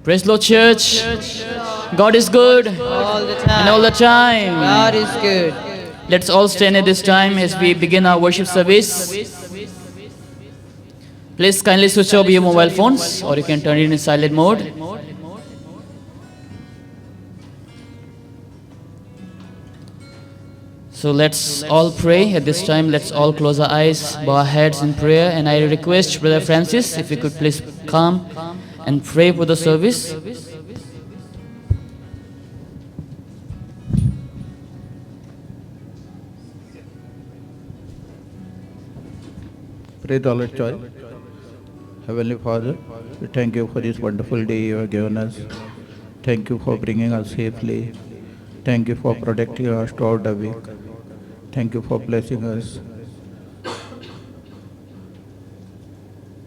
Praise Lord, church. God is good. All the time. And all the time. God is good. Let's all stand at this time as we begin our worship service. Please kindly switch off your mobile phones, or you can turn it in silent mode. So let's all pray at this time. Let's all close our eyes, bow our heads in prayer. And I request Brother Francis, if you could please come and pray for the service. Pray the Lord, child. Heavenly Father, we thank you for this wonderful day you have given us. Thank you for bringing us safely. Thank you for protecting us throughout the week. Thank you for blessing us.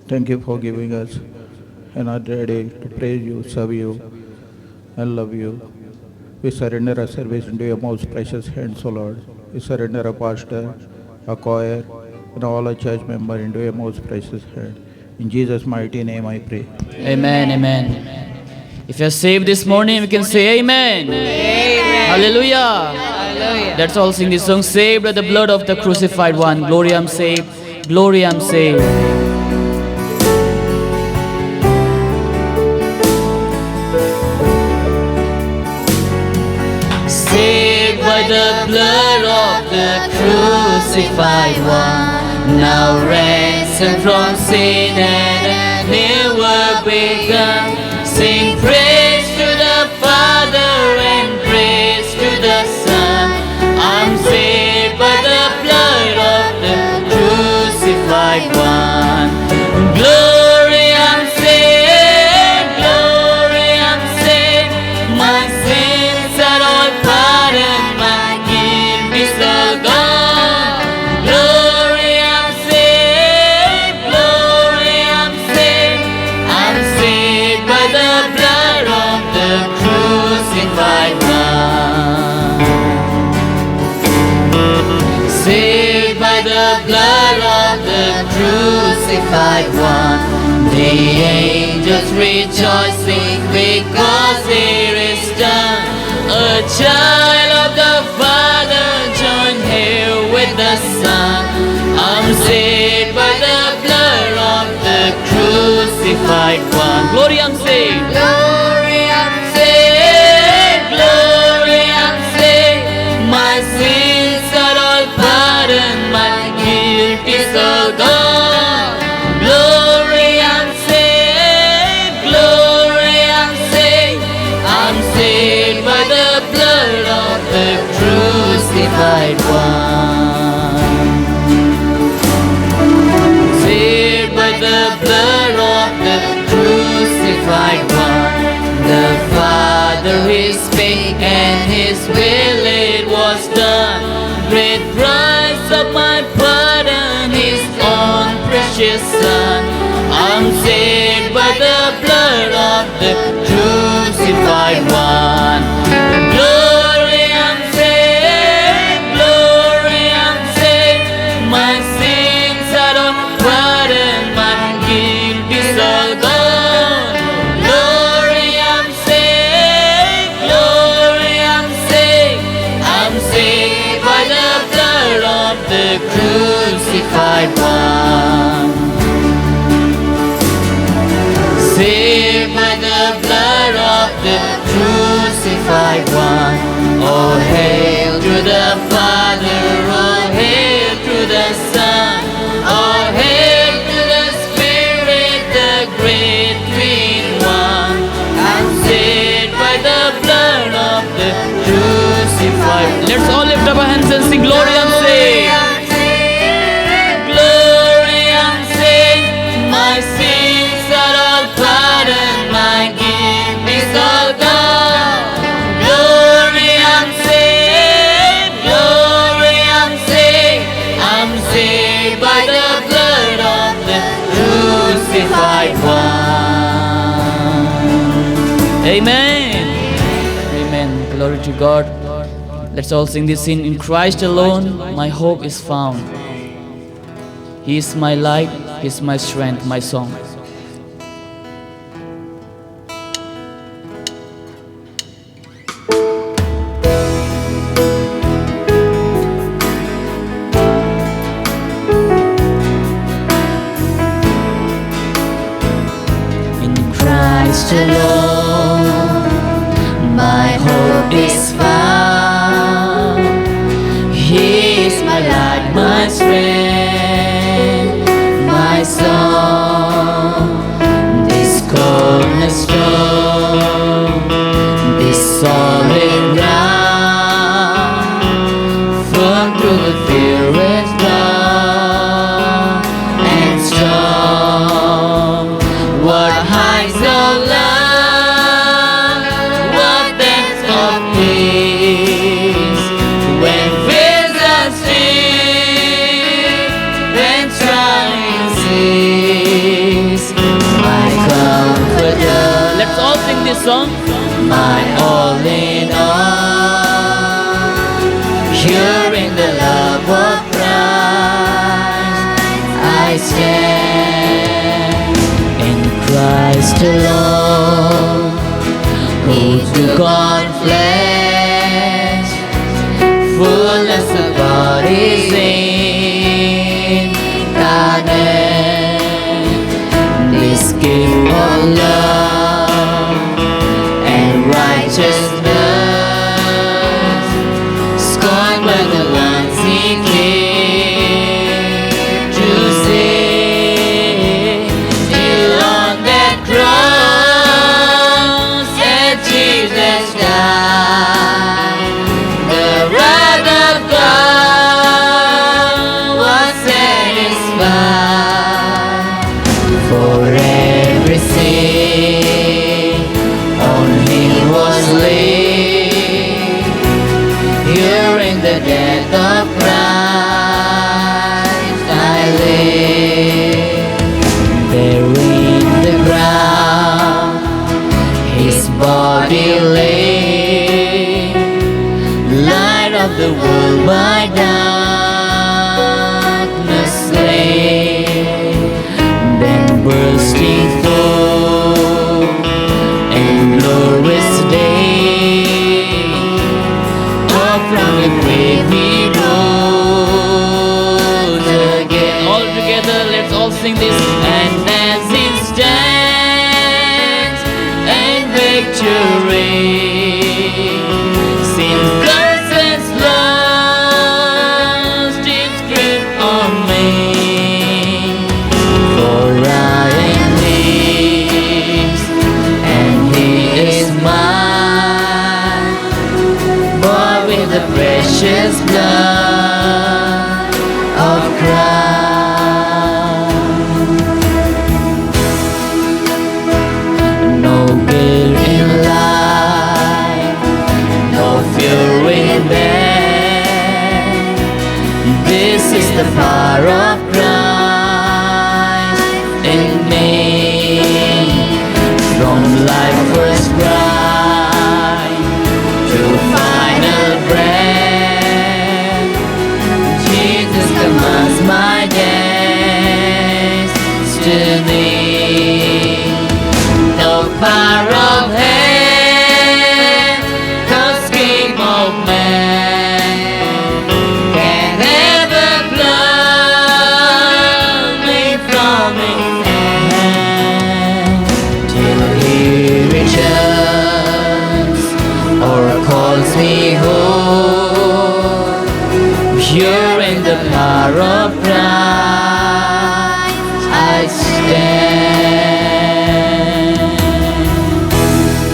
Thank you for giving us another day to praise you, serve you, and love you. We surrender our service into your most precious hands, O Lord. We surrender our pastor, our choir, and all our church members into your most precious hand. In Jesus' mighty name I pray. Amen, amen. If you're saved this morning, we can say amen. Amen. Hallelujah. Hallelujah. Let's all sing this song. Saved by the blood of the crucified one. Glory, I'm saved. Glory, I'm saved. Saved by the blood of the crucified one. Now ransomed from sin and a new work begun. Sing praise to the Father and praise to the Son. I'm saved by the blood of the crucified one. Glory, I'm saved. Glory, I'm saved. My sins are all pardoned. My guilt is all gone. Glory, I'm saved. Glory, I'm saved. I'm saved by the blood of the crucified one. Saved by the blood of the crucified one. The angels rejoicing because it is done. A child of the Father joined here with the Son. I'm saved by the blood of the crucified one. Glory, I'm saved. Glory, I'm saved. Glory, I'm saved. My sins are all pardoned. My guilt is all gone. Glory, I'm saved. Glory, I'm saved. I'm saved by the blood of the crucified one. Saved by the blood of the crucified one. The Father is spake and His will it was done. Great price of my pardon, His own precious Son. I'm saved by the blood of the crucified one. Glory, I'm saved. Glory, I'm saved. My sins are all pardoned. My guilt is all gone. Glory, I'm saved. Glory, I'm saved. I'm saved by the blood of the crucified one. Saved by the blood of the crucified one. Oh, hail to the Father, oh, hail to the Son, oh, hail to the Spirit, the great three-in-one. I'm saved by the blood of the crucified. Let's all lift up our hands and sing, Glory, I'm saved. Glory, I'm saved. My sins are all pardoned. My guilt is all gone. Glory, I'm saved. Glory, I'm saved. I'm saved by the blood of the crucified one. Amen. Amen. Glory to God. Let's all sing this in Christ alone my hope is found. He is my light, He is my strength, my song. Christ alone, my hope is found. He is my light, my strength, my song. This cornerstone, this solid ground, firm through the fiercest cloud and storm. What heights of love, what depths of peace, when fears are still, when trials cease, my comforter. Let's all sing this song. My all in all, here in the love of Christ, I stand in Christ alone, who took on flesh, fullness of God is incarnate. This gift of love and righteousness, scorned by the ones he came to save. Still on that cross, and Jesus died. The wrath of God was satisfied. For every sin on him was laid. Hearing the death of Christ, I lay. There in the ground, his body lay. Light of the world by darkness slain. Then bursting forth and glorious day, up from the grave he rose again. All together, let's all sing this. And as he stands and victory, sin curses lost its grip on me. For I am his, and he is mine, bought with the precious blood of Christ. No guilt in life, no fear in death. This is the power of Christ in me. From life first cry to final breath, Jesus commands my destiny. No power of hell, no scheme of man can ever pluck me from his hand. Till he returns or calls me home, pure in the power of Christ I stand.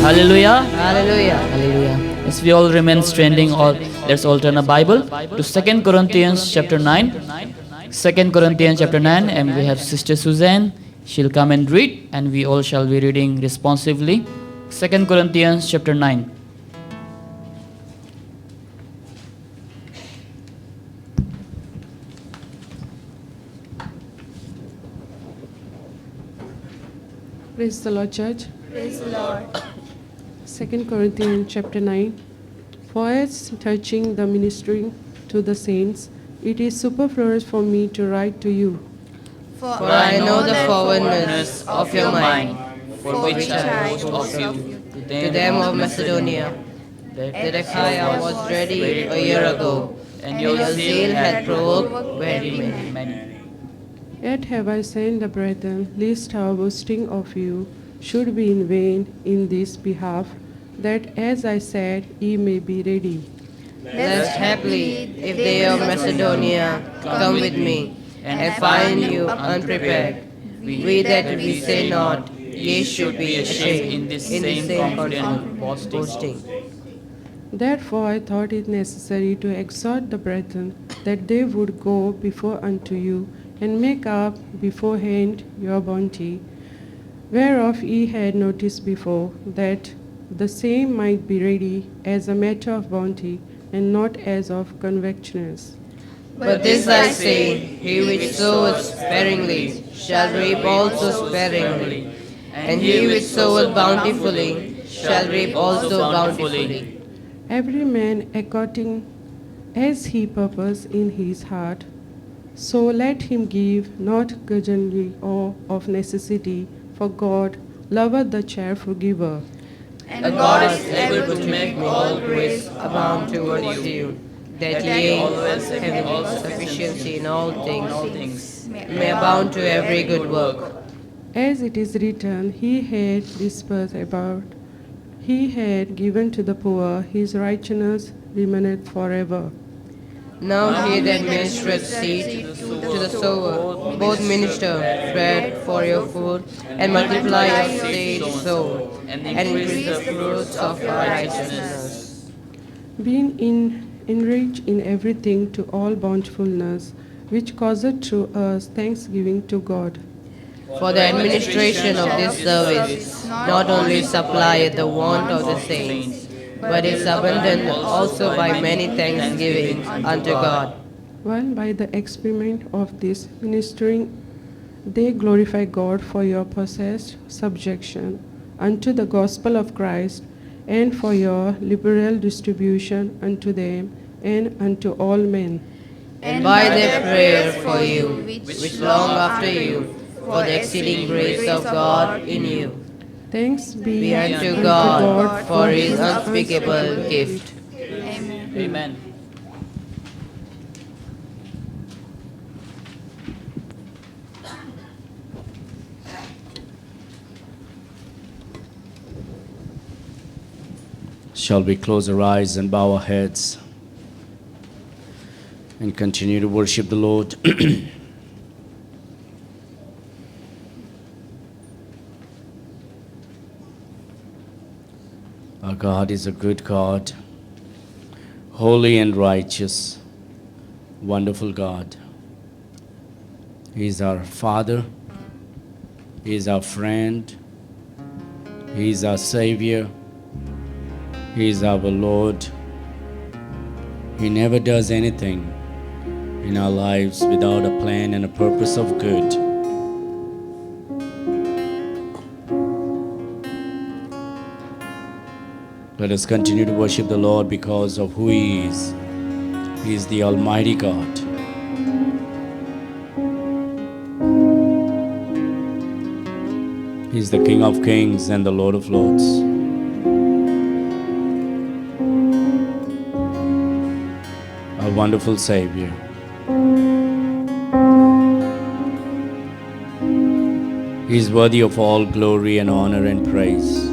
Hallelujah. Hallelujah. Hallelujah. As we all remain standing, let's all turn a Bible to 2 Corinthians chapter 9. 2 Corinthians chapter 9, and we have Sister Suzanne. She'll come and read, and we all shall be reading responsively. 2 Corinthians chapter 9. Praise the Lord, church. Praise the Lord. 2 Corinthians chapter 9. For as touching the ministry to the saints, it is superfluous for me to write to you. For For I know the forwardness of your mind, for which I boast of you. to them of Macedonia, that Achaia was ready a year ago, and your zeal had provoked very many. Yet have I sent the brethren, lest our boasting of you should be in vain in this behalf, that as I said, ye may be ready. Lest haply, if they of Macedonia come with me, and find you unprepared, we that we say not, ye should be ashamed in this same confident boasting. Therefore I thought it necessary to exhort the brethren that they would go before unto you, and make up beforehand your bounty, whereof ye had notice before, that the same might be ready as a matter of bounty, and not as of covetousness. But this I say, he which soweth sparingly shall reap also sparingly, and he which soweth bountifully shall reap also bountifully. Every man according as he purpose in his heart, so let him give, not grudgingly or of necessity, for God loveth the cheerful giver. And God is able to make all grace abound towards you, that ye, having all sufficiency in all things, may abound to every good work. As it is written, he had dispersed about, he had given to the poor, his righteousness remaineth forever. Now he that ministereth seed to the sower, both minister bread for your food, and multiply your seed sown, and increase the fruits of righteousness. Being enriched in everything to all bountifulness, which causeth through us thanksgiving to God. For the administration of this service not only supplieth the want of the saints, but is abundant also by many thanksgivings unto God. While by the experiment of this ministering they glorify God for your possessed subjection unto the gospel of Christ, and for your liberal distribution unto them and unto all men. And by their prayer for you, which long after you, for the exceeding grace of God in you. Thanks Be unto God for his unspeakable gift. Amen. Amen. Shall we close our eyes and bow our heads and continue to worship the Lord? Our God is a good God, holy and righteous, wonderful God. He is our Father, He is our friend, He is our Savior, He is our Lord. He never does anything in our lives without a plan and a purpose of good. Let us continue to worship the Lord because of who He is. He is the Almighty God. He is the King of Kings and the Lord of Lords. Our wonderful Savior. He is worthy of all glory and honor and praise.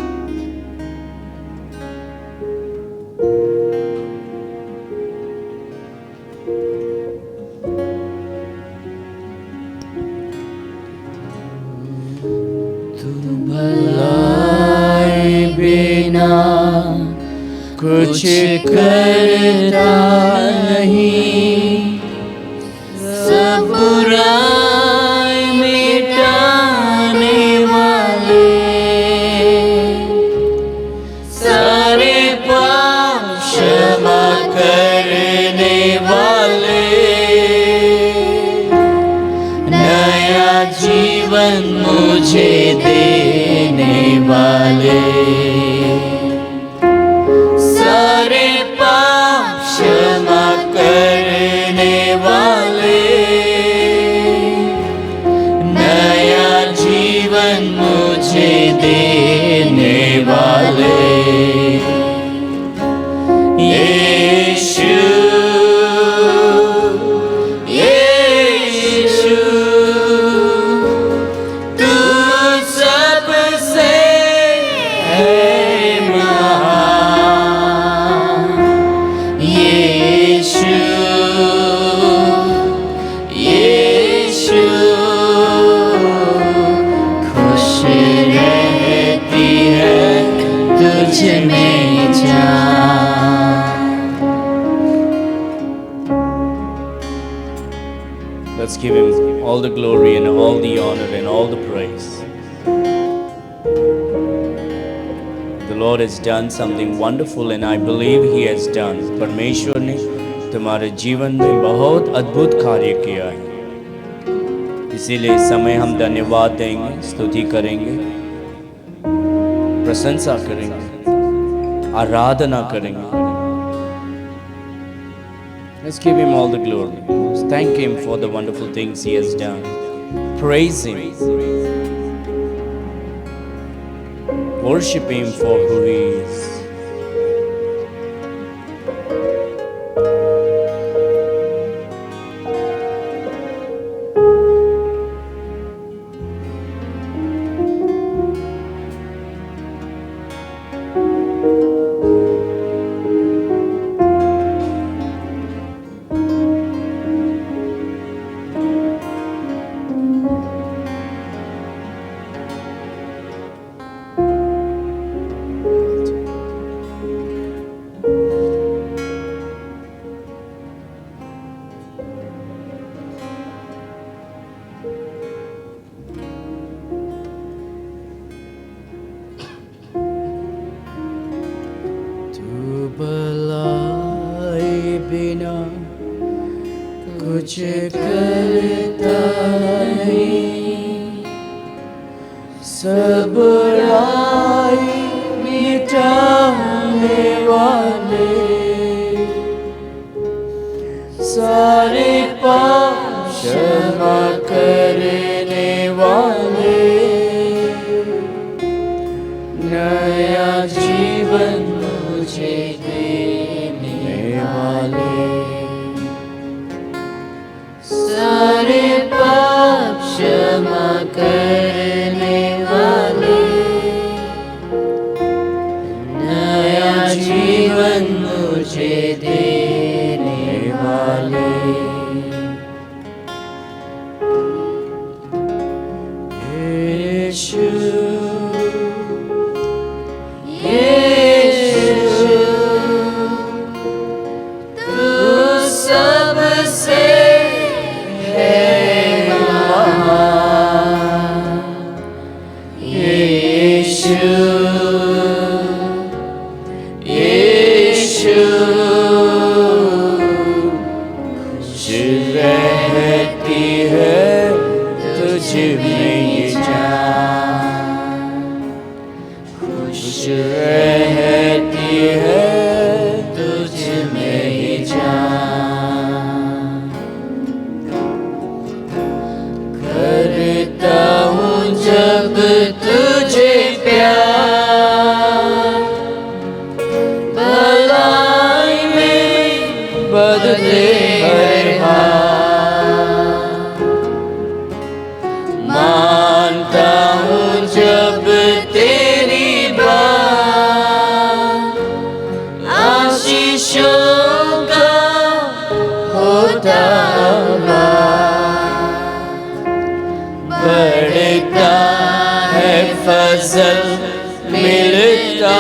कुछ करता नहीं, सब बुराई मिटाने वाले, सारे पाप क्षमा करने वाले, नया जीवन मुझे देने वाले, सारे पाप क्षमा करने वाले, नया जीवन मुझे देने वाले, यीशु, यीशु, तू सबसे Let's give him all the glory and all the honor and all the praise. The Lord has done something wonderful and I believe He has done. परमेश्वर ने तुम्हारे जीवन में बहुत अद्भुत कार्य किया है, इसीलिए इस समय हम धन्यवाद देंगे, स्तुति करेंगे, प्रशंसा करेंगे, आराधना करेंगे. Let's give Him all the glory. Let's thank Him for the wonderful things He has done. Praise Him. Worship Him for who He is. भलाई बिना कुछ करता नहीं, सब बुराई मिटाने वाले, सारे पाप क्षमा करने वाले, नया जीवन मुझे देने वाले, सारे पाप क्षमा करने वाले, नया जीवन मुझे देने वाले. यीशु फजल मिलता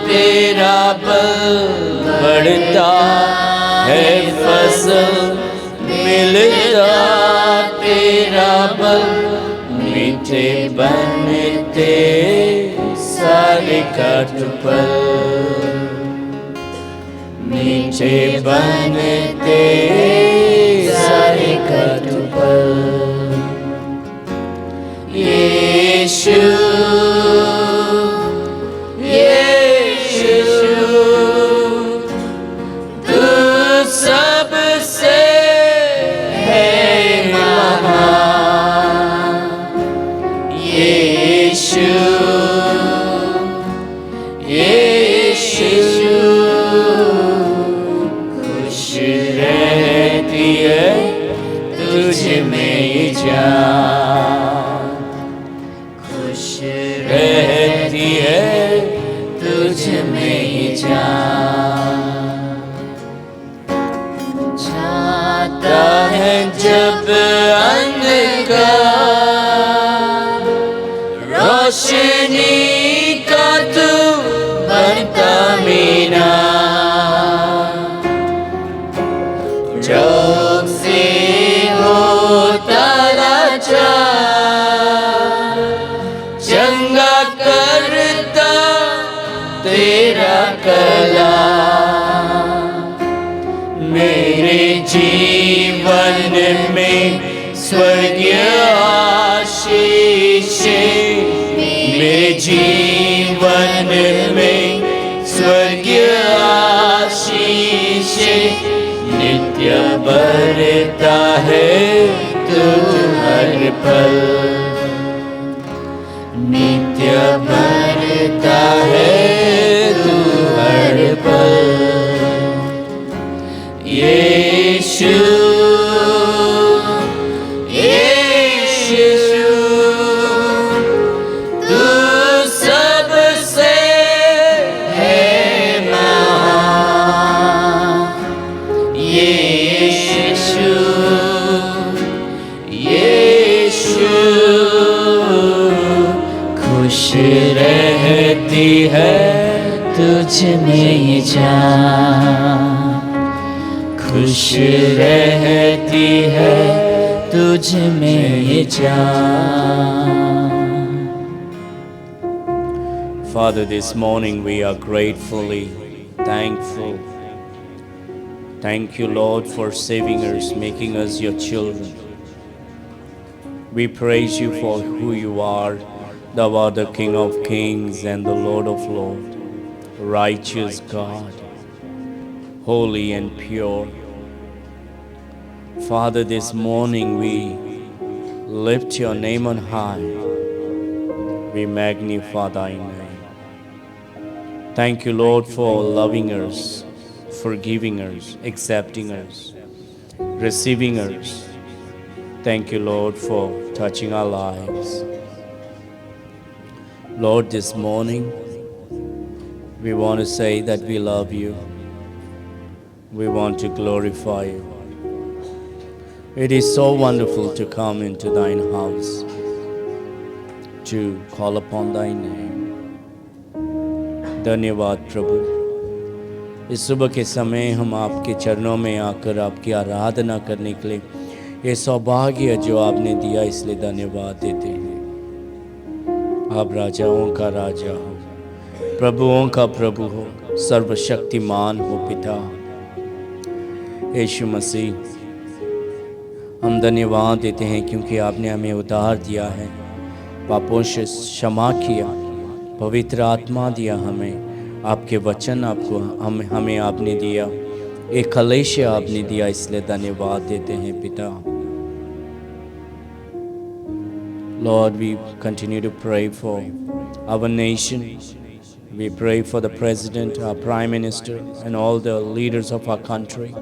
तेरा बल, बढ़ता है फजल मिलता तेरा बल, मीठे बनते सारे काटपल, मीठे बनते सारे काटपल. यीशु यीशु तू सबसे है महान. यीशु यीशु खुश रहती है तुझ में ये जान, रहती है तुझ में ये जान. छाता है जब अंधकार, रोशनी का तू बनता मीनार, चौक से हो कला मेरे जीवन में स्वर्गीय आशीष मेरे जीवन में स्वर्गीय आशीष नित्य बरता है तुझ हर पल नित्य बरता है तू हर पल यीशु यीशु तू सबसे है महान यीशु यीशु खुश रहती है तुझ में ये जान खुश रहती है तुझ में ये जान Father, this morning we are gratefully thankful. Thank you, Lord, for saving us, making us your children. We praise you for who you are. Thou art the King of kings and the Lord of lords, righteous God, holy and pure. Father, this morning we lift your name on high. We magnify thy name. Thank you, Lord, for loving us, forgiving us, accepting us, receiving us. Thank you, Lord, for touching our lives. Lord, this morning, we want to say that we love you. We want to glorify you. It is so wonderful to come into thine house, to call upon thy name. धन्यवाद प्रभु, इस सुबह के समय हम आपके चरणों में आकर आपकी आराधना करने के लिए ये सौभाग्य जो आपने दिया, इसलिए धन्यवाद देते हैं। आप राजाओं का राजा हो, प्रभुओं का प्रभु हो, सर्वशक्तिमान हो पिता यीशु मसीह। हम धन्यवाद देते हैं क्योंकि आपने हमें उद्धार दिया है, पापों से क्षमा किया, पवित्र आत्मा दिया हमें, आपके वचन आपको हमें आपने दिया, एक कलेश आपने दिया, इसलिए धन्यवाद देते हैं पिता। Lord, we continue to pray for our nation. We pray for the President, our Prime Minister, and all the leaders of our country.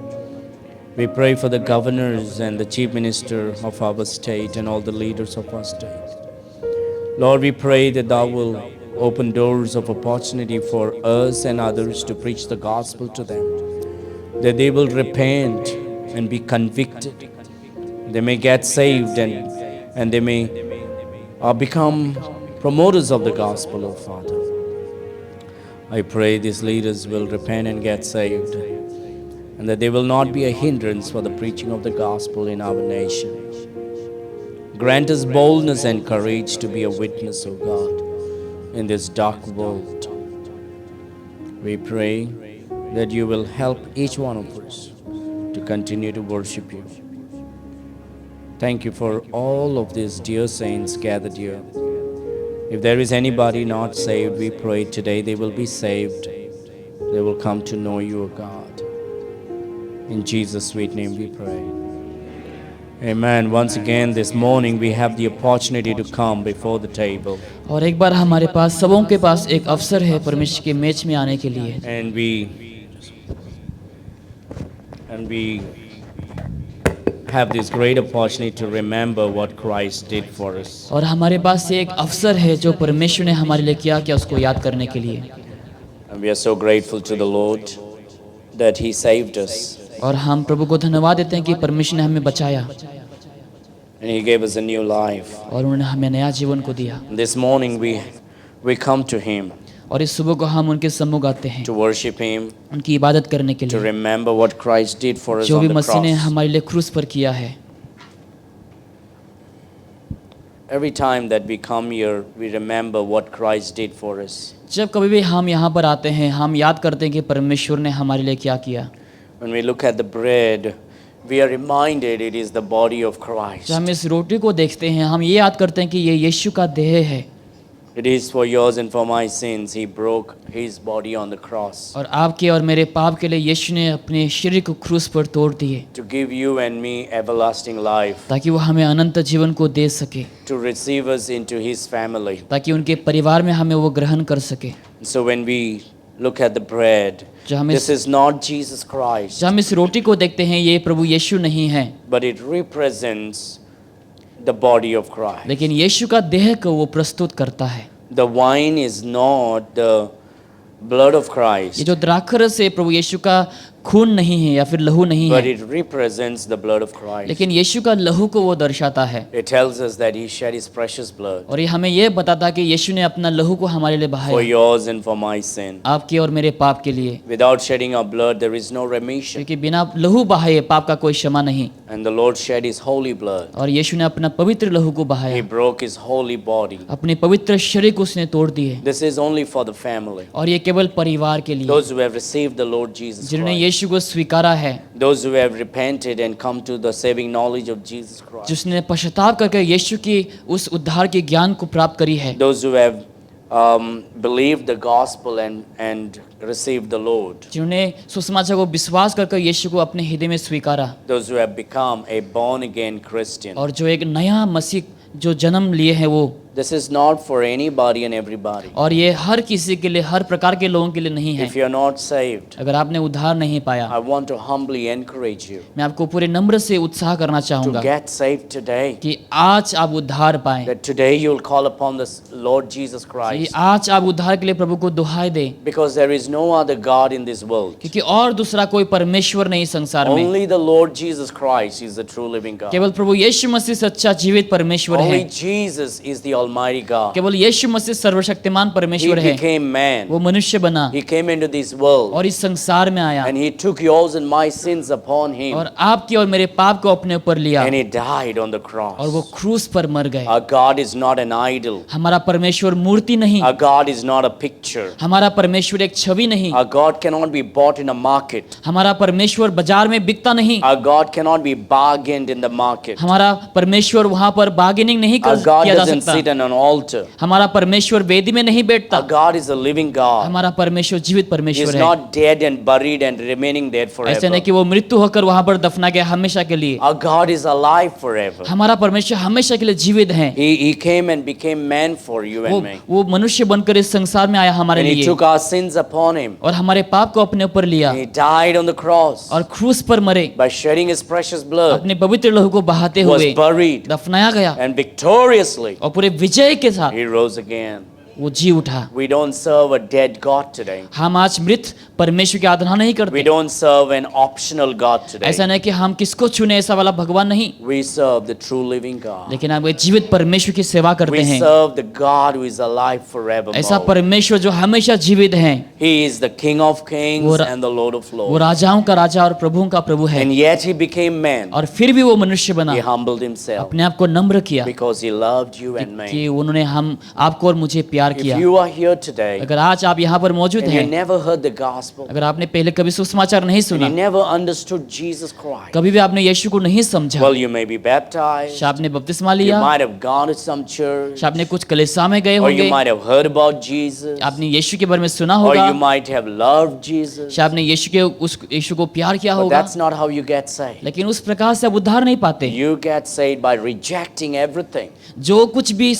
We pray for the governors and the Chief Minister of our state and all the leaders of our state. Lord, we pray that Thou will open doors of opportunity for us and others to preach the gospel to them, that they will repent and be convicted. They may get saved and they may become promoters of the gospel, oh Father. I pray these leaders will repent and get saved, and that they will not be a hindrance for the preaching of the gospel in our nation. Grant us boldness and courage to be a witness, O God, in this dark world. We pray that you will help each one of us to continue to worship you. Thank you for all of these dear saints gathered here. If there is anybody not saved, we pray today they will be saved. They will come to know you, O God. In Jesus' sweet name we pray. Amen. Once again this morning we have the opportunity to come before the table. और एक बार हमारे पास सबों के पास एक अवसर है परमेश्वर के मेज में आने के लिए। And we have this great opportunity to remember what Christ did for us. और हमारे पास एक अवसर है जो परमेश्वर ने हमारे लिए किया क्या उसको याद करने के लिए। And we are so grateful to the Lord that He saved us. और हम प्रभु को धन्यवाद देते हैं कि परमेश्वर ने हमें बचाया। And He gave us a new life. और उन्होंने हमें नया जीवन को दिया। This morning we come to Him. और इस सुबह को हम उनके सम्मुख आते हैं। To worship Him. उनकी इबादत करने के लिए। To remember what Christ did for us जो on भी the मसीह ने cross. हमारे लिए क्रूस पर किया है। Every time that we come here, we remember what Christ did for us. जब कभी भी हम यहाँ पर आते हैं हम याद करते हैं कि परमेश्वर ने हमारे लिए क्या किया। When we look at the bread, we are reminded it is the body of Christ. जब हम इस रोटी को देखते हैं हम ये याद करते हैं कि ये यीशु का देह है It is for yours and for my sins. He broke his body on the cross और आपके और मेरे पाप के लिए यीशु ने अपने शरीर को क्रूस पर तोड़ दिए to give you and me everlasting life, ताकि वो हमें अनंत जीवन को दे सके, to receive us into his family. ताकि उनके परिवार में हमें वो ग्रहण कर सके। So when we look at the bread, जब हम this is not Jesus Christ, जब हम इस रोटी को देखते हैं ये प्रभु यीशु नहीं है, but it represents the body of Christ. लेकिन यीशु का देह को वो प्रस्तुत करता है। The wine is not the blood of ये Christ, जो द्राक्षरस है प्रभु यीशु का खून नहीं है या फिर लहू नहीं but है, it represents the blood of Christ. लेकिन यीशु का लहू को वो दर्शाता है It tells us that he shed his precious blood और ये हमें ये बताता है कि यीशु ने अपना लहू को हमारे लिए for बहाया, yours and for my sin. आपके और मेरे पाप के लिए, Without shedding our blood, there is no remission. क्योंकि बिना लहू बहाए पाप का कोई क्षमा नहीं। And the Lord shed his holy blood. और यीशु ने अपना पवित्र लहू को He बहाया, broke his holy body. अपने पवित्र शरीर को उसने तोड़ दिए This is only for the family. और ये केवल परिवार के लिए, Those who have received the Lord Jesus जिन्होंने Christ. यीशु को स्वीकारा है, Those who have repented and come to the saving knowledge of Jesus Christ. जिसने पश्चाताप करके यीशु की उस उद्धार के ज्ञान को प्राप्त करी है, Those who have believed the gospel and received the Lord. जिन्होंने सुसमाचार को विश्वास करके यीशु को अपने हृदय में स्वीकारा Those who have become a born again Christian. और जो एक नया मसीह जो जन्म लिए हैं वो, This is not for anybody and everybody. और ये हर किसी के लिए, हर प्रकार के लोगों के लिए नहीं है। If you are not saved, अगर आपने उद्धार नहीं पाया, I want to humbly encourage you मैं आपको पूरे नम्र से उत्साह करना to चाहूंगा get saved today. कि आज आप उद्धार पाएं, That today you will call upon the Lord Jesus कि Christ. आज आप उद्धार के लिए प्रभु को दुहाई दें, Because there is no other God in this world. क्योंकि और दूसरा कोई परमेश्वर नहीं संसार में, Only the Lord Jesus Christ is the true living God. केवल प्रभु यीशु मसीह सच्चा जीवित परमेश्वर है, Only Jesus is the Almighty God. केवल यीशु मसीह सर्वशक्तिमान He परमेश्वर है। became man. वो मनुष्य बना He came into this world और इस संसार में आया and he took yours and my sins upon him और आपकी और मेरे पाप को अपने ऊपर लिया and he died on the और वो cross. क्रूस पर मर गए। Our God is not an idol. हमारा परमेश्वर मूर्ति नहीं, Our God is not a picture. हमारा परमेश्वर एक छवि नहीं, Our God cannot be bought in a market. हमारा परमेश्वर बाजार में बिकता नहीं, Our God cannot be bargained in the market. हमारा परमेश्वर वहां पर बार्गेनिंग नहीं Our God किया जा doesn't सकता, sit on an altar. हमारा परमेश्वर वेदी में नहीं बैठता, Our God is a living God. हमारा परमेश्वर जीवित He is परमेश्वर है। not dead and buried and remaining there ऐसा forever. नहीं कि वो मृत्यु होकर वहां पर दफना गया हमेशा के लिए, Our God is alive forever. हमारा परमेश्वर हमेशा के लिए जीवित है। He came and became man for you and me. वो मनुष्य बनकर इस संसार में आया हमारे And he लिए took our sins upon him. और हमारे पाप को अपने ऊपर लिया And he died on the cross और क्रूस पर मरे, by shedding his precious blood. अपने पवित्र लहू को बहाते Was हुए buried दफनाया गया and victoriously और पूरे विजय के साथ he rose again. वो जी उठा। We don't serve a dead God today. हम आज मृत परमेश्वर की आराधना नहीं We करते, don't serve an optional God today. ऐसा नहीं कि हम किसको चुने ऐसा वाला भगवान नहीं, We serve the true living God. लेकिन हम एक जीवित परमेश्वर की सेवा करते We हैं, serve the God who is alive ऐसा forevermore. परमेश्वर जो हमेशा जीवित है, He is the King of kings वो रा- and the Lord of वो lords. राजाओं का राजा और प्रभुओं का प्रभु है, And yet he became man. और फिर भी वो मनुष्य बना, He humbled himself अपने आप को नम्र किया because he loved you and कि me. उन्होंने हम आपको और मुझे प्यार If किया। you are here today अगर आज आप यहाँ पर मौजूद and you हैं, never heard the gospel, अगर आपने पहले कभी सुसमाचार नहीं and you सुना, never understood Jesus Christ, कभी भी आपने यीशु को नहीं समझा, well, you may be baptized, शायद आपने बपतिस्मा you लिया, might have gone to some church, शायद आपने कुछ कलीसिया में गए or you होंगे, might have heard about Jesus, आपने यीशु के बारे में सुना or होगा, you might have loved Jesus, शायद आपने यीशु को प्यार किया but होगा, that's not how you get saved. लेकिन उस प्रकार से आप उद्धार नहीं पाते। You get saved by rejecting everything. जो कुछ भी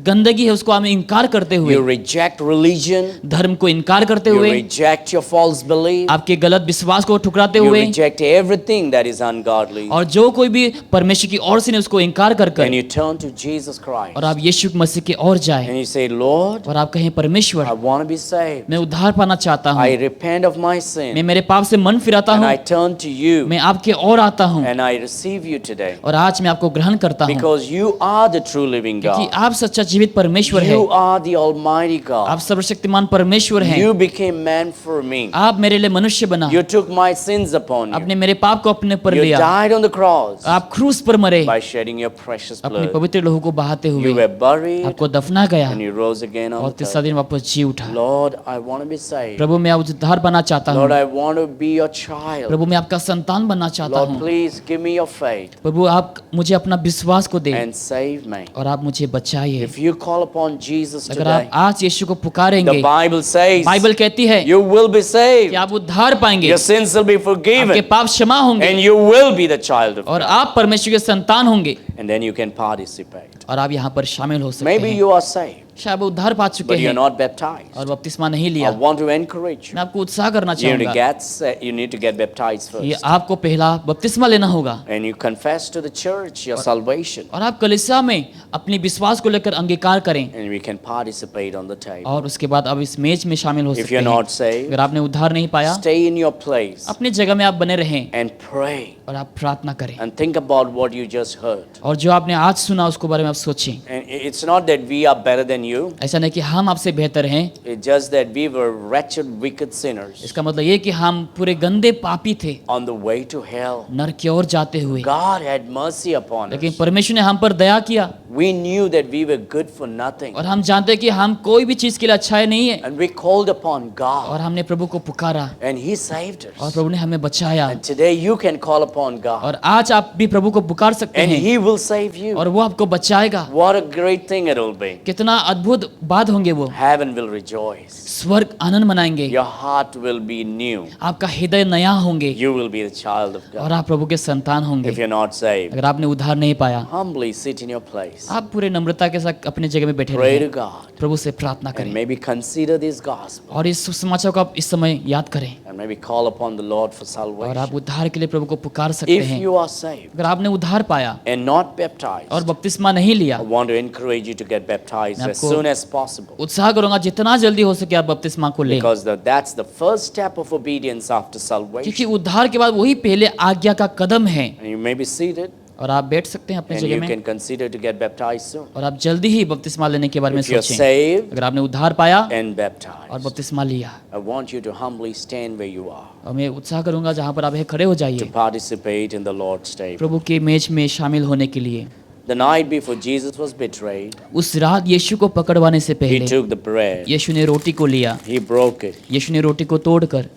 गंदगी है उसको हमें इनकार करते हुए, You reject religion, धर्म को इनकार करते you हुए, reject your false belief, आपके गलत विश्वास को ठुकराते you हुए, reject everything that is ungodly, और जो कोई भी परमेश्वर की ओर से नहीं उसको इनकार कर and you turn to Jesus Christ, और आप यीशु मसीह की ओर जाए and you say, Lord, और आप कहें परमेश्वर I want to be saved. मैं उद्धार पाना चाहता हूँ, I repent of my मैं sin, मेरे पाप से मन फिराता and हूँ, I turn to you, मैं आपके ओर आता हूँ and I receive you today, और आज मैं आपको ग्रहण करता हूँ, because you are the true living क्योंकि God. आप सच्चा जीवित परमेश्वर है, You are the Almighty God. आप सर्वशक्तिमान परमेश्वर हैं, You became man for me. आप मेरे लिए मनुष्य बना, You took my sins upon you. आपने मेरे पाप को अपने पर You लिया, died on the cross आप क्रूस पर मरे by shedding your precious अपने blood. पवित्र लहू को बहाते You हुए, were buried आपको दफना गया and you rose again और on the तीसरा third. दिन वापस जी उठा। Lord, I want to be saved. प्रभु मैं उद्धार बनना चाहता Lord, हूँ, I want to be your child. प्रभु मैं आपका संतान बनना चाहता Lord, हूँ, please give me your faith प्रभु आप मुझे अपना विश्वास को दे and save me. और आप मुझे बचाइए। If you call upon Jesus अगर आप today, आज यीशु को the पुकारेंगे, Bible says बाइबल कहती है you will be कि saved. आप उद्धार पाएंगे, Your sins will be आपके forgiven पाप क्षमा होंगे and you will be the child of और God. आप परमेश्वर के संतान होंगे And then you can participate. और आप यहाँ पर शामिल हो सकते Maybe हैं। you are saved, शायद उद्धार पा चुके but you are हैं not baptized. और बपतिस्मा नहीं I लिया। want to encourage you. मैं आपको उत्साह करना You need to चाहूंगा, you need to get baptized ये first. आपको पहला बपतिस्मा लेना होगा And you confess to the church your salvation. और आप कलीसिया में अपने विश्वास को लेकर अंगीकार करें And we can participate on the table. और उसके बाद आप इस मैच में शामिल हो If सकते you're हैं। not saved, अगर आपने उद्धार नहीं पाया, stay in your place अपनी जगह में आप बने रहें and pray और आप प्रार्थना करें and think about what you just heard. और जो आपने आज सुना उसके बारे में आप सोचें। And it's not that we are better than you. ऐसा नहीं कि हम आपसे बेहतर हैं, It's just that we were wretched, wicked sinners इसका मतलब ये कि हम पूरे गंदे पापी थे on the way to hell. नरक की ओर जाते हुए, God had mercy upon लेकिन us. परमेश्वर ने हम पर दया किया We knew that we were good for nothing. और हम जानते हैं कि हम कोई भी चीज के लिए अच्छा नहीं है And we called upon God. और हमने प्रभु को पुकारा And He saved और us. प्रभु ने हमें बचाया And today you can call upon God. और आज आप भी प्रभु को पुकार सकते And हैं He will save you. और वो आपको बचाएगा। What a great thing it will be. कितना अद्भुत बात होंगे वो, Heaven will rejoice. स्वर्ग आनंद मनाएंगे, Your heart will be new. आपका हृदय नया होंगे You will be the child of और God. आप प्रभु के संतान होंगे। If you're not saved, अगर आपने उद्धार नहीं पाया, humbly sit in your place. आप पूरे नम्रता के साथ अपनी जगह में बैठे Pray to रहें, God. प्रभु से प्रार्थना And करें maybe consider this gospel. और इस सुसमाचार को आप इस समय याद करें And maybe call upon the Lord for और आप salvation. उद्धार के लिए प्रभु को पुकार सकते If हैं। you are saved अगर आपने उद्धार पाया and not baptized, और बपतिस्मा नहीं लिया, I want to encourage you to get baptized मैं as आपको- soon as possible. उत्साह करूंगा जितना जल्दी हो सके आप बपतिस्मा को लें, Because that's the first step of obedience after क्योंकि salvation. उद्धार के बाद वही पहले आज्ञा का कदम है। And you may be seated और आप बैठ सकते हैं अपनी and जगह you में can consider to get baptized soon. और आप जल्दी ही बपतिस्मा लेने के बारे में If you're सोचें। saved अगर आपने उद्धार पाया and और baptized, बपतिस्मा लिया, I want you to humbly stand where you are और मैं उत्साह करूंगा जहां पर आप हैं खड़े हो to जाइए participate in the Lord's table. प्रभु के मेज में शामिल होने के लिए। The night before Jesus was betrayed, उस रात यीशु को पकड़वाने से He पहले took the bread, यीशु ने रोटी को लिया, He broke it, यीशु ने रोटी को तोड़कर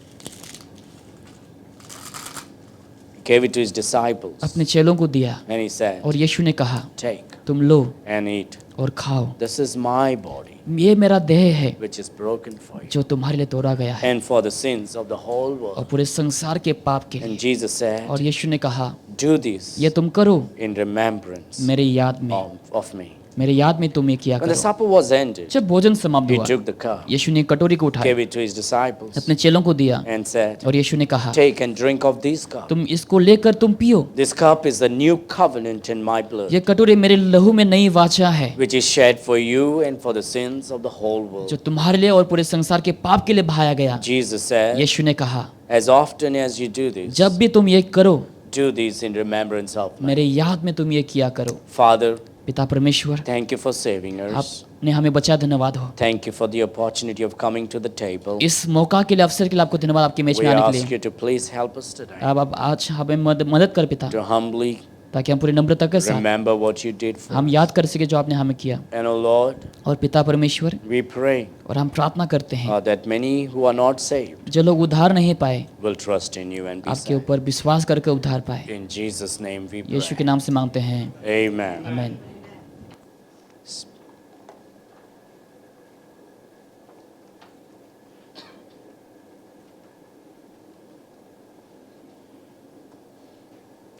gave it to His disciples, अपने चेलों को दिया and He said, और यीशु ने कहा, Take तुम लो and eat. और खाओ, This is my body, ये मेरा देह है which is broken for you जो तुम्हारे लिए तोड़ा गया है and for the sins of the whole और world. पूरे संसार के पाप के And लिए। Jesus said, और यीशु ने कहा, Do this ये तुम करो in remembrance मेरे याद में, of me. मेरे याद में तुम ये किया When the करो। supper was ended, जब भोजन समाप्त He हुआ, took the cup, यीशु ने कटोरी को gave उठाया, it to His disciples, अपने चेलों को दिया and said, और यीशु ने कहा, Take and drink of this cup. तुम इसको लेकर तुम पियो, This cup is the new covenant in my blood, ये कटोरी मेरे लहू में नई वाचा है which is shed for you and for the sins of the whole जो world. तुम्हारे लिए और पूरे संसार के पाप के लिए बहाया गया। Jesus said, यीशु ने कहा, As often as you do this, जब भी तुम ये करो do this in remembrance of me. मेरे याद में तुम ये किया करो। Father, पिता परमेश्वर, thank you for saving us. आपने हमें बचाया, धन्यवाद हो। Thank you for the opportunity of coming to the table. इस मौका के लिए, अवसर के लिए आपको धन्यवाद, आपके मेज We में आने के ask लिए। you to please help us today अब आज हमें मदद कर पिता, to humbly ताकि हम पूरी नम्रता के साथ remember what you did for हम us. याद कर सके जो आपने हमें किया। And oh Lord, और पिता परमेश्वर, we pray और हम प्रार्थना करते हैं that many who are not saved जो लोग उद्धार नहीं पाए will trust in you and be आपके saved. ऊपर विश्वास करके उद्धार पाए। In Jesus' name we यीशु के pray. नाम से मांगते हैं, Amen. आमीन।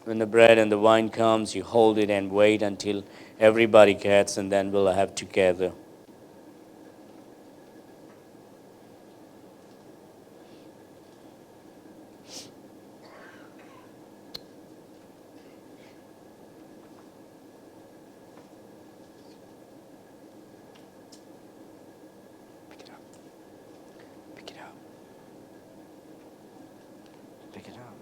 When the bread and the wine comes, you hold it and wait until everybody gets, and then we'll have together. Pick it up. Pick it up. Pick it up.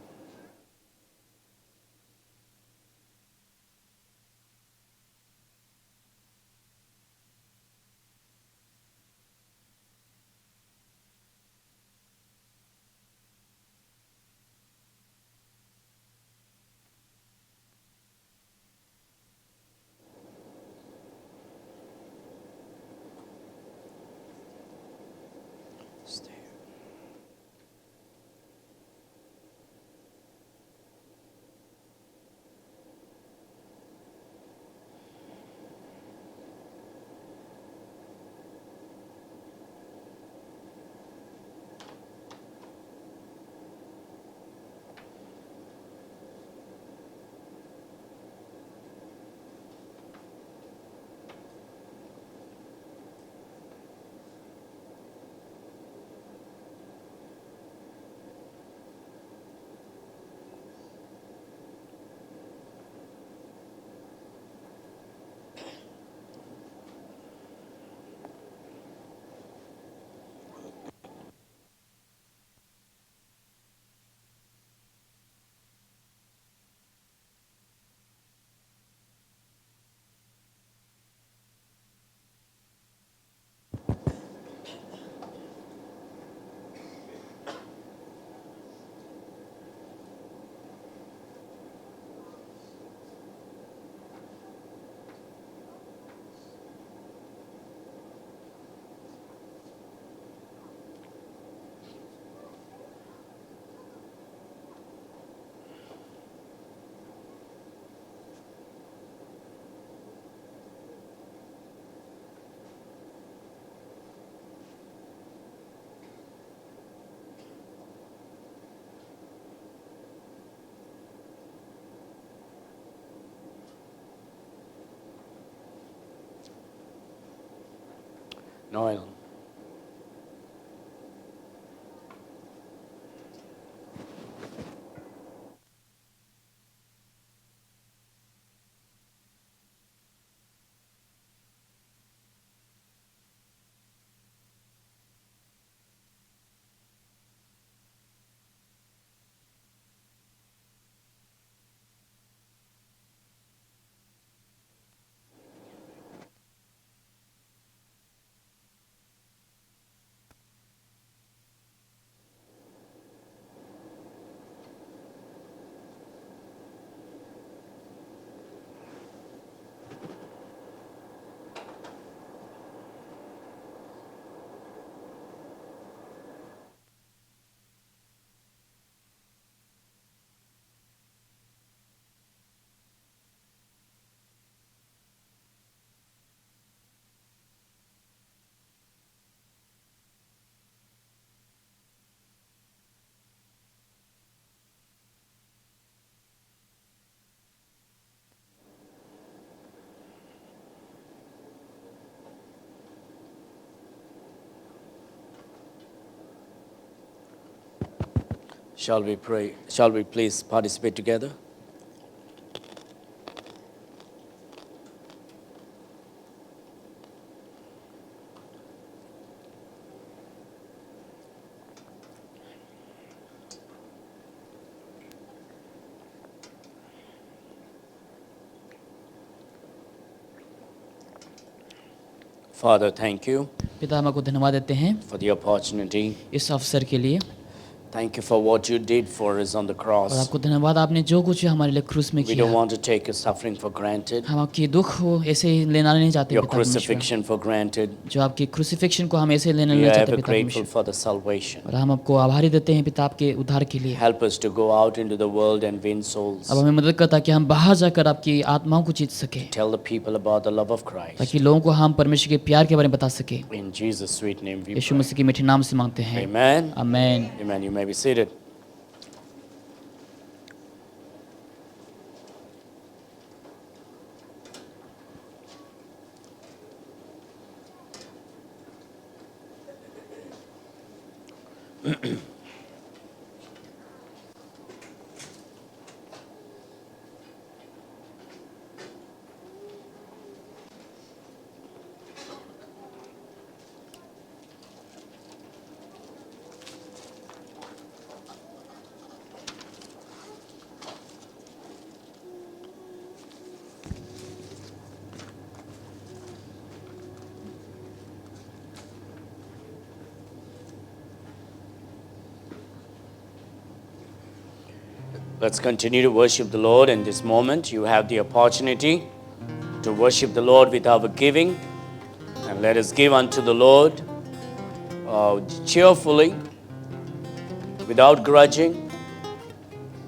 Noel. Shall we pray? Shall we please participate together? Father, thank you पिता हम आपको धन्यवाद देते हैं for the opportunity. इस अवसर के लिए Thank you for what you did for us on the और cross. आपको धन्यवाद आपने जो कुछ हमारे लिए क्रूस में We don't किया want to take your suffering for granted, हम आपकी दुख हो ऐसे ही लेना नहीं चाहते your पिता परमेश्वर crucifixion for granted. जो आपकी क्रूसिफिक्शन को हम ऐसे लेना We नहीं are चाहते ever पिता grateful परमेश्वर for the salvation. और हम आपको आभारी देते हैं पिता आपके उद्धार के लिए Help us to go out into the world and win souls. अब हमें मदद करता कि हम बाहर जाकर आपकी आत्माओं को जीत सके Tell the people about the love of Christ. ताकि लोगों को हम परमेश्वर के प्यार के बारे में बता सके In Jesus' sweet name we Yeshu pray. मसीह के मीठे नाम से मांगते हैं Amen. आमीन Amen. You may be seated. Let's continue to worship the Lord in this moment. You have the opportunity to worship the Lord with our giving. And let us give unto the Lord cheerfully, without grudging.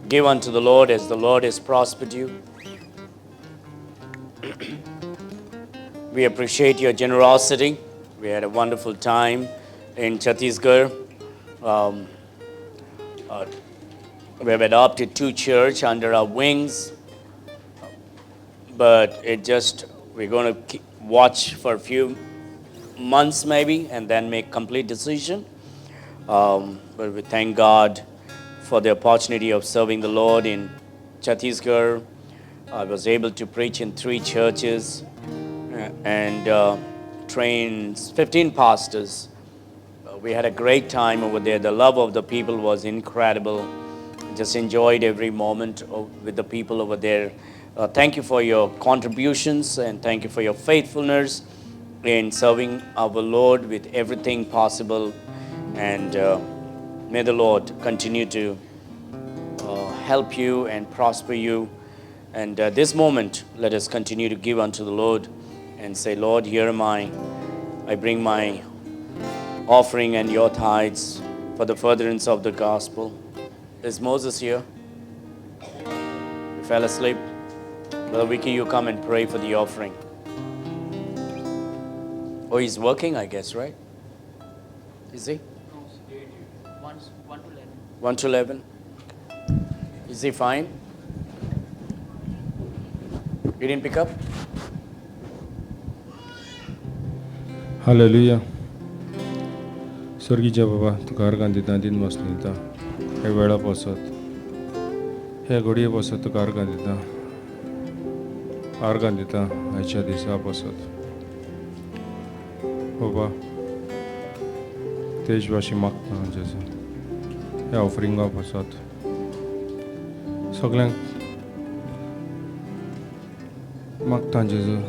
Give unto the Lord as the Lord has prospered you. We appreciate your generosity. We had a wonderful time in Chhattisgarh. We have adopted 2 churches under our wings, but we're going to watch for a few months maybe and then make complete decision. But we thank God for the opportunity of serving the Lord in Chhattisgarh. I was able to preach in 3 churches and train 15 pastors. We had a great time over there. The love of the people was incredible. Just enjoyed every moment with the people over there. Thank you for your contributions and thank you for your faithfulness in serving our Lord with everything possible. And may the Lord continue to help you and prosper you. And this moment, let us continue to give unto the Lord and say, Lord, here am I. I bring my offering and your tithes for the furtherance of the gospel. Is Moses here? You fell asleep? Brother Vicky, you come and pray for the offering. Oh, he's working, I guess, right? Is he? 1 to 11. Is he fine? You didn't pick up? Hallelujah. स्वर्गीच्या बाबा तुका अर्गां दिता दिन दिता हे वेळा पासत हे घडये पासत तुका अर्गां दिता आयच्या दिसा पासत बाबा तेज भाशी मागता जेजू ह्या ऑफरिंगा पासत सगळ्यांक मागता जेजू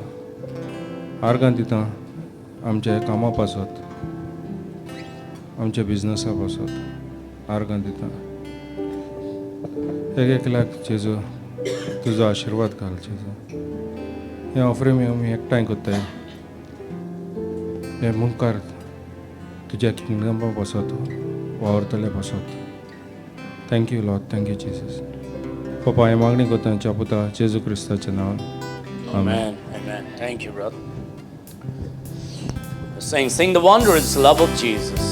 अर्गां दिता आमच्या कामा पासत आमच्या बिझनसा पासत अर्गां दिता एकल्याक जेजू तुजो आशिर्वाद घाल जेजू हे ऑफरींग आमी एकठांय कोत्ताय हे मुखार तुज्या किंगडमा पासत वावरतले पासत थँक्यू लॉर्ड थँक्यू जेजस पप्पा हांवें मागणी कोत्ता आमच्या पुता जेजू क्रिस्ताच्या नांवान Amen. Amen. Thank you, brother. Sing the wondrous love of Jesus.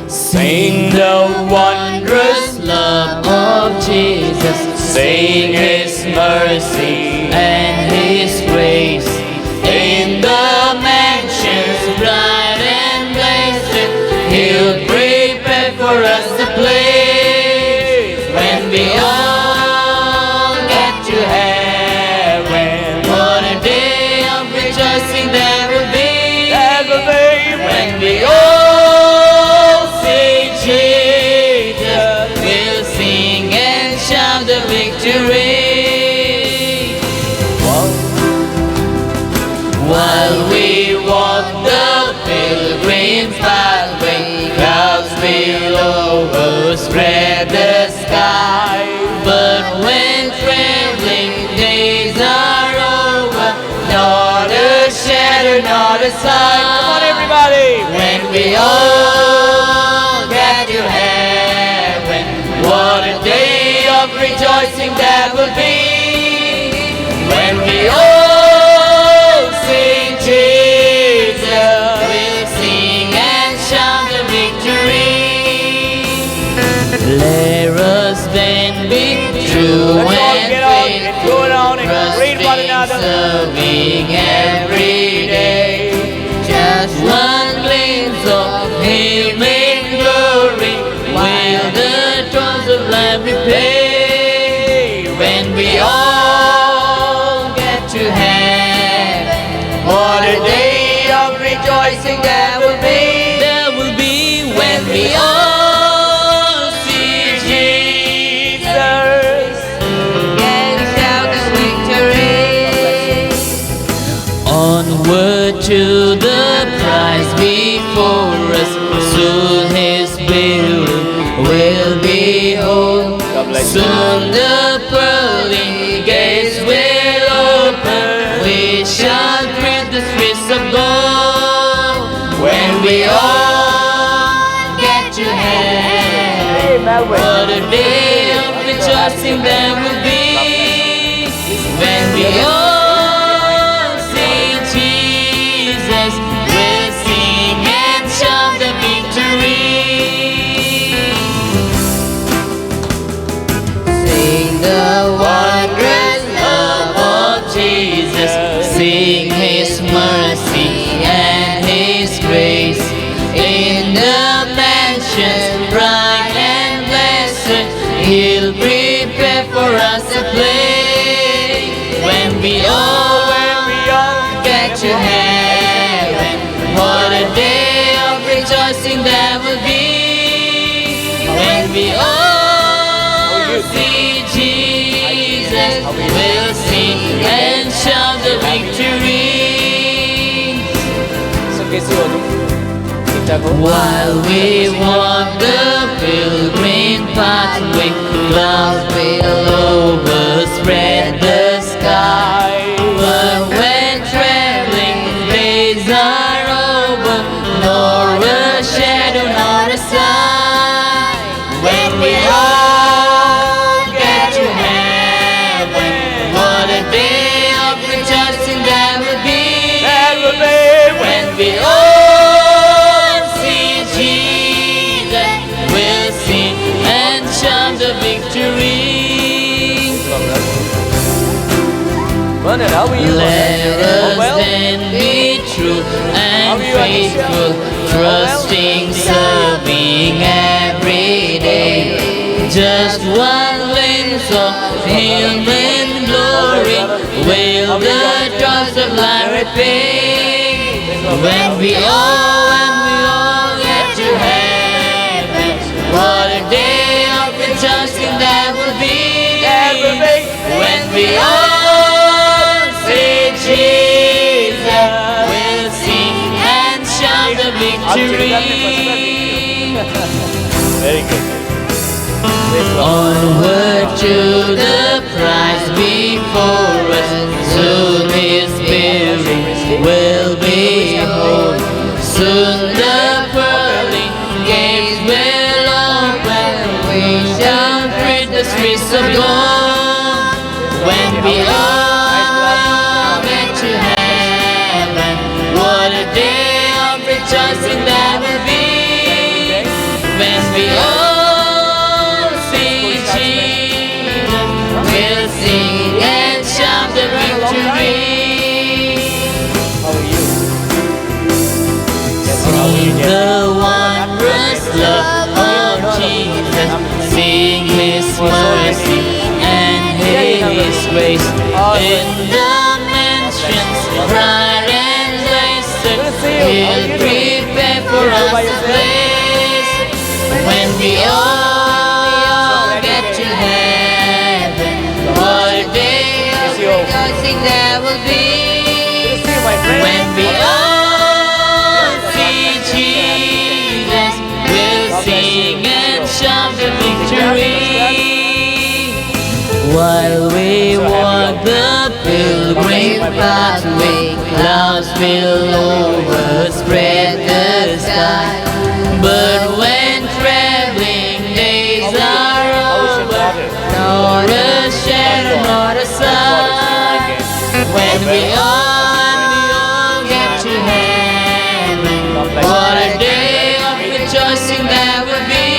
Sing the wondrous love of Jesus. Sing His mercy and His grace. In the mansions bright and blessed, He'll prepare for us a place when we all get to heaven. What a day of rejoicing there will be. When we all see Jesus, we'll sing and shout the victory. While we walk the pilgrim pathway, clouds will overspread the sky. But when traveling days are over, not a shadow, not a sign. Come on, everybody! When we all get to heaven, what a day of rejoicing that will be. When we all sing Jesus, we'll sing and shout the victory. Let us then be true and faithful, trusting, serving every day. Just one glimpse of Him in glory, will the toils of life repay. When we all get to heaven, what a day of rejoicing there will be. There will be when we all see Jesus and shout the victory. Onward to the prize before us, soon His building will be whole. Soon the pearly gates will open, we shall tread the streets of gold. When we all get to heaven, what a day of rejoicing there will be. When we all see Jesus, we'll sing and shout the victory. Sing the wondrous love of Jesus. Sing His mercy and His grace. In the mansions bright and blessed, He'll prepare for us a place. When we all get to heaven, what a day of rejoicing there will be. When we all see Jesus, we'll sing and shout the victory. While we walk the pilgrim pathway, clouds will overspread the sky. But when traveling days are over, nor a shadow, nor a sign. When we all get to heaven, what a day of rejoicing there will be. When we all see Jesus, we'll sing and shout the victory. Bernard, how are you? Let us then true and faithful, trusting, serving every day. Just one glimpse of Him in glory will the trust of life repay. When we all get to heaven, what a day of rejoicing that will be. When we all say Jesus, we'll sing and shout the victory. Very good. Onward to the prize before us, soon His Spirit will behold. Soon the pearly gates will open, we shall tread the streets of gold. When we all get to heaven, what a day of rejoicing that will be. When we all see Jesus, we'll sing and shout the victory. See the wondrous love of Jesus, sing His mercy and His grace. In the mansions bright and blessed, He'll prepare for us a place. When we all get to heaven, what a day of rejoicing there will be. When we all see Jesus, we'll sing and shout the victory. While we walk the pilgrim pathway, clouds will overspread the sky. But when traveling days are over, not a shadow, not a sign. When we all get to heaven, what a day of rejoicing that will be.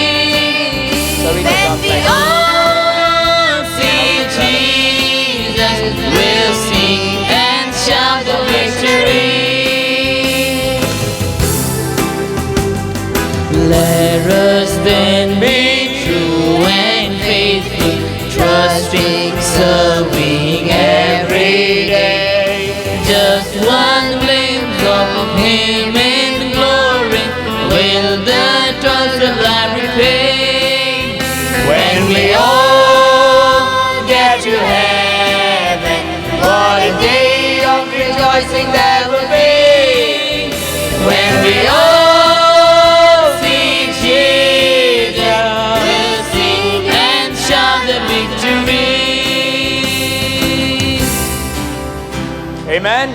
When we all see Jesus, we'll sing and shout the victory. Let us then be true and faithful, trusting, serving every day. Just one glimpse of Him in glory will the trust of life repay. When we all get to heaven, what a day of rejoicing that will be. When we all see Jesus, we'll sing and shout the victory. Amen.